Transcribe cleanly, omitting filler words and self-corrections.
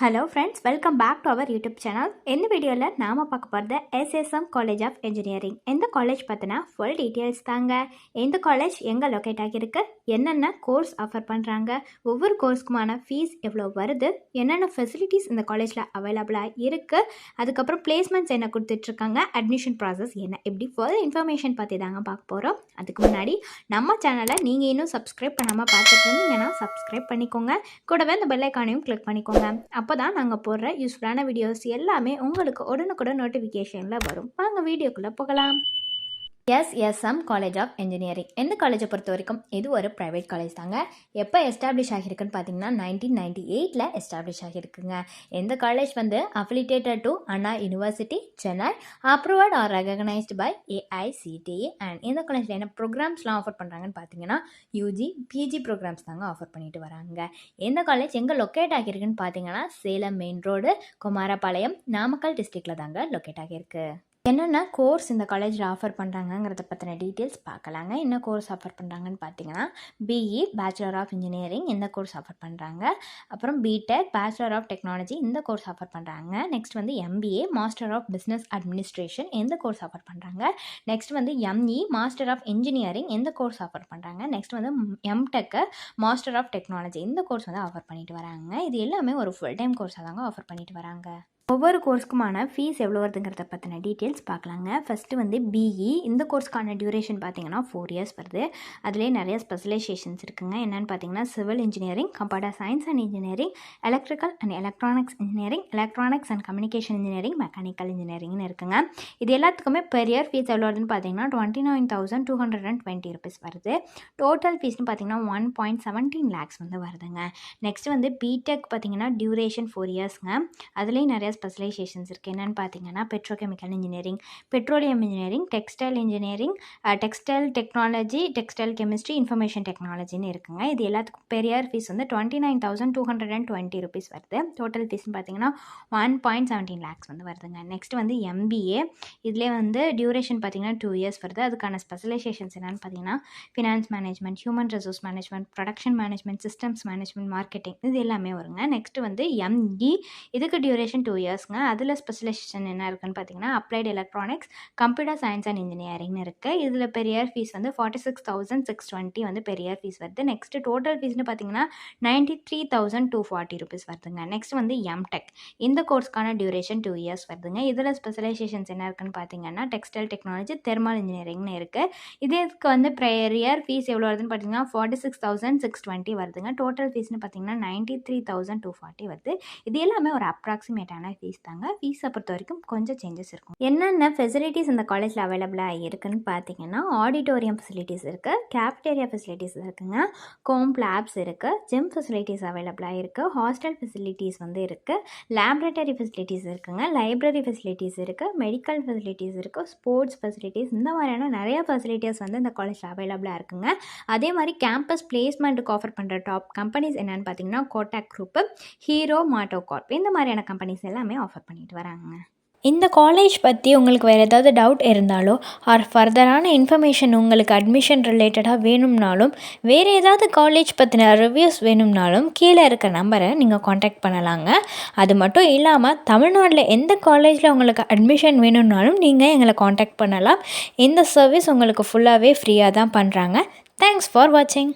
Hello friends, welcome back to our YouTube channel. இந்த வீடியோவில் நாம் பார்க்க போகிறது எஸ்எஸ்எம் காலேஜ் ஆஃப் இன்ஜினியரிங். இந்த காலேஜ் பார்த்தினா ஃபுல் டீட்டெயில்ஸ் தாங்க. இந்த காலேஜ் எங்கே லொக்கேட் ஆகியிருக்கு, என்னென்ன கோர்ஸ் ஆஃபர் பண்ணுறாங்க, ஒவ்வொரு கோர்ஸ்க்குமான ஃபீஸ் எவ்வளோ வருது, என்னென்ன ஃபெசிலிட்டிஸ் இந்த காலேஜில் அவைலபிளாக இருக்குது, அதுக்கப்புறம் பிளேஸ்மெண்ட்ஸ் என்ன கொடுத்துட்ருக்காங்க, அட்மிஷன் ப்ராசஸ் என்ன, இப்படி ஃபுல் இன்ஃபர்மேஷன் பற்றி தாங்க பார்க்க போகிறோம். அதுக்கு முன்னாடி நம்ம சேனலை நீங்கள் இன்னும் சப்ஸ்கிரைப் பண்ணாமல் பார்த்துட்டு இருந்தீங்கன்னா சப்ஸ்கிரைப் பண்ணிக்கோங்க. கூடவே இந்த பெல் ஐக்கானையும் கிளிக் பண்ணிக்கோங்க. அப்போ தான் நாங்கள் போடுற யூஸ்ஃபுல்லான வீடியோஸ் எல்லாமே உங்களுக்கு உடனுக்குடன் நோட்டிஃபிகேஷனில் வரும். வாங்க வீடியோக்குள்ளே போகலாம். SSM college of engineering. இந்த காலேஜை பொறுத்த வரைக்கும் இது ஒரு ப்ரைவேட் காலேஜ் தாங்க. எப்போ எஸ்டாப்ளிஷ் ஆகியிருக்குன்னு பார்த்தீங்கன்னா 1998 எஸ்டாப்ளிஷ் ஆகியிருக்குங்க. இந்த college affiliated to Anna university Chennai, approved or recognised by AICTE. And இந்த காலேஜில் என்ன ப்ரோக்ராம்ஸ்லாம் ஆஃபர் பண்ணுறாங்கன்னு பார்த்தீங்கன்னா யூஜி பிஜி ப்ரோக்ராம்ஸ் தாங்க ஆஃபர் பண்ணிட்டு வராங்க. இந்த காலேஜ் எங்கே லொக்கேட் ஆகியிருக்குன்னு பார்த்தீங்கன்னா சேலம் மெயின் ரோடு, குமாரபாளையம், நாமக்கல் டிஸ்ட்ரிக்டில் தாங்க லொக்கேட் ஆகியிருக்கு. என்னென்ன கோர்ஸ் இந்த காலேஜில் ஆஃபர் பண்ணுறாங்கங்கிறத பற்றின டீட்டெயில்ஸ் பார்க்கலாங்க. என்ன கோர்ஸ் ஆஃபர் பண்ணுறாங்கன்னு பார்த்தீங்கன்னா பிஇ பேச்சுலர் ஆஃப் இன்ஜினியரிங் இந்த கோர்ஸ் ஆஃபர் பண்ணுறாங்க. அப்புறம் பிடெக் பேச்சுலர் ஆஃப் டெக்னாலஜி இந்த கோர்ஸ் ஆஃபர் பண்ணுறாங்க. Next MBA master of business administration இந்த கோர்ஸ் ஆஃபர் பண்ணுறாங்க. Next ME master of engineering இந்த கோர்ஸ் ஆஃபர் பண்ணுறாங்க. Next MTech master of technology இந்த கோர்ஸ் ஆஃபர் பண்ணிட்டு வராங்க. இது எல்லாமே ஒரு ஃபுல் டைம் கோர்ஸாக தாங்க ஆஃபர் பண்ணிட்டு வராங்க. ஒவ்வொரு கோர்ஸ்க்குமான ஃபீஸ் எவ்வளோ வருதுங்கிறத பற்றின டீட்டெயில்ஸ் பார்க்கலாங்க. ஃபஸ்ட்டு பிஇ இந்த கோர்ஸ்க்கான டியூரேஷன் பார்த்தீங்கன்னா 4 இயர்ஸ் வருது. அதிலே நிறைய ஸ்பெஷலைசேஷன்ஸ் இருக்குங்க. என்னென்னு பார்த்தீங்கன்னா civil engineering, computer science and engineering, electrical and electronics engineering, electronics and communication engineering, mechanical இன்ஜினியரிங்னு இருக்குங்க. இது எல்லாத்துக்குமே பெர் இயர் ஃபீஸ் எவ்வளோ வருதுன்னு பார்த்தீங்கன்னா 29,220 rupees வருது. டோட்டல் ஃபீஸ்னு பார்த்தீங்கன்னா 1.17 lakhs வருதுங்க. நெக்ஸ்ட் பிடெக் பார்த்தீங்கன்னா டியூரேஷன் 4 இயர்ஸ்ங்க. அதுலேயும் நிறைய ஸ்பெஷலைசேஷன்ஸ் இருக்குது. என்னென்னு பார்த்தீங்கன்னா petrochemical engineering, petroleum engineering, textile engineering, textile technology, textile chemistry, information டெக்னாலஜின்னு இருக்குங்க. இது எல்லாத்துக்கும் பெர் இயர் ஃபீஸ் 29,220 rupees வருது. டோட்டல் ஃபீஸ்னு பார்த்தீங்கன்னா 1.17 lakhs வருதுங்க. நெக்ஸ்ட் எம்பிஏ இதிலே டியூரேஷன் பார்த்தீங்கன்னா 2 இயர்ஸ் வருது. அதுக்கான ஸ்பெஷலைசேஷன்ஸ் என்னென்னு பார்த்தீங்கன்னா finance management, human resource management, production management, systems management, marketing இது எல்லாமே வருங்க. நெக்ஸ்ட் எம்இ இதுக்கு டியூரேஷன் 2 இயர்ஸ்ங்க. அதில் ஸ்பெஷலைசேஷன் என்ன இருக்குன்னு பார்த்தீங்கன்னா applied electronics, computer science and இன்ஜினியரிங்னு இருக்குது. இதில் பெரிய ஃபீஸ் 46,620 பெரிய ஃபீஸ் வருது. நெக்ஸ்ட் டோட்டல் ஃபீஸ்னு பார்த்தீங்கன்னா 93,240 rupees வருதுங்க. நெக்ஸ்ட் எம்டெக் இந்த கோர்ஸ்க்கான டியூரேஷன் 2 இயர்ஸ் வருதுங்க. இதில் ஸ்பெஷலைசேஷன்ஸ் என்ன இருக்குன்னு பார்த்தீங்கன்னா டெக்ஸ்டைல் டெக்னாலஜி, தெர்மல் இன்ஜினியரிங்னு இருக்குது. இதுக்கு பெர் இயர் ஃபீஸ் எவ்வளோ வருதுன்னு பார்த்தீங்கன்னா 46,620 வருதுங்க. டோட்டல் ஃபீஸ்னு பார்த்தீங்கன்னா 93,240 வருது. இது எல்லாமே ஒரு அப்ராக்சிமேட்டான ஃபீஸ் தாங்க. ஃபீஸை பொறுத்த வரைக்கும் கொஞ்சம் சேஞ்சஸ் இருக்கும். என்னென்ன ஃபெசிலிட்டிஸ் இந்த காலேஜில் அவைலபிளாக இருக்குன்னு பார்த்தீங்கன்னா ஆடிட்டோரியம் ஃபெசிலிட்டிஸ் இருக்குது, கேஃப்டேரியா ஃபெசிலிட்டிஸ் இருக்குங்க, கோம்ப் லேப்ஸ் இருக்குது, ஜிம் ஃபெசிலிட்டிஸ் அவைலபிளாக இருக்குது, ஹாஸ்டல் ஃபெசிலிட்டிஸ் இருக்குது, லேப்ரேட்டரி ஃபெசிலிட்டிஸ் இருக்குங்க, லைப்ரரி ஃபெசிலிட்டிஸ் இருக்குது, மெடிக்கல் ஃபெசிலிட்டிஸ் இருக்குது, ஸ்போர்ட்ஸ் ஃபெசிலிட்டிஸ் இந்த மாதிரியான நிறைய ஃபெசிலிட்டிஸ் இந்த காலேஜில் அவைலபிளாக இருக்குங்க. அதே மாதிரி கேம்பஸ் பிளேஸ்மெண்ட்டுக்கு ஆஃபர் பண்ணுற டாப் கம்பெனிஸ் என்னென்னு பார்த்தீங்கன்னா கோட்டாக் குரூப்பு, ஹீரோ, மாட்டோ கார்ப் இந்த மாதிரியான கம்பெனிஸ் எல்லாமே ஆஃபர் பண்ணிட்டு வராங்க. இந்த காலேஜ் பற்றி உங்களுக்கு வேறு ஏதாவது டவுட் இருந்தாலோ ஆர் ஃபர்தரான இன்ஃபர்மேஷன் உங்களுக்கு அட்மிஷன் ரிலேட்டடாக வேணும்னாலும் வேறு ஏதாவது காலேஜ் பற்றின ரிவ்யூஸ் வேணும்னாலும் கீழே இருக்க நம்பரை நீங்கள் காண்டாக்ட் பண்ணலாங்க. அது மட்டும் இல்லாமல் தமிழ்நாட்டில் எந்த காலேஜில் உங்களுக்கு அட்மிஷன் வேணும்னாலும் நீங்கள் எங்களை காண்டாக்ட் பண்ணலாம். இந்த சர்வீஸ் உங்களுக்கு ஃபுல்லாகவே ஃப்ரீயாக தான் பண்ணுறாங்க. தேங்க்ஸ் ஃபார் வாட்சிங்.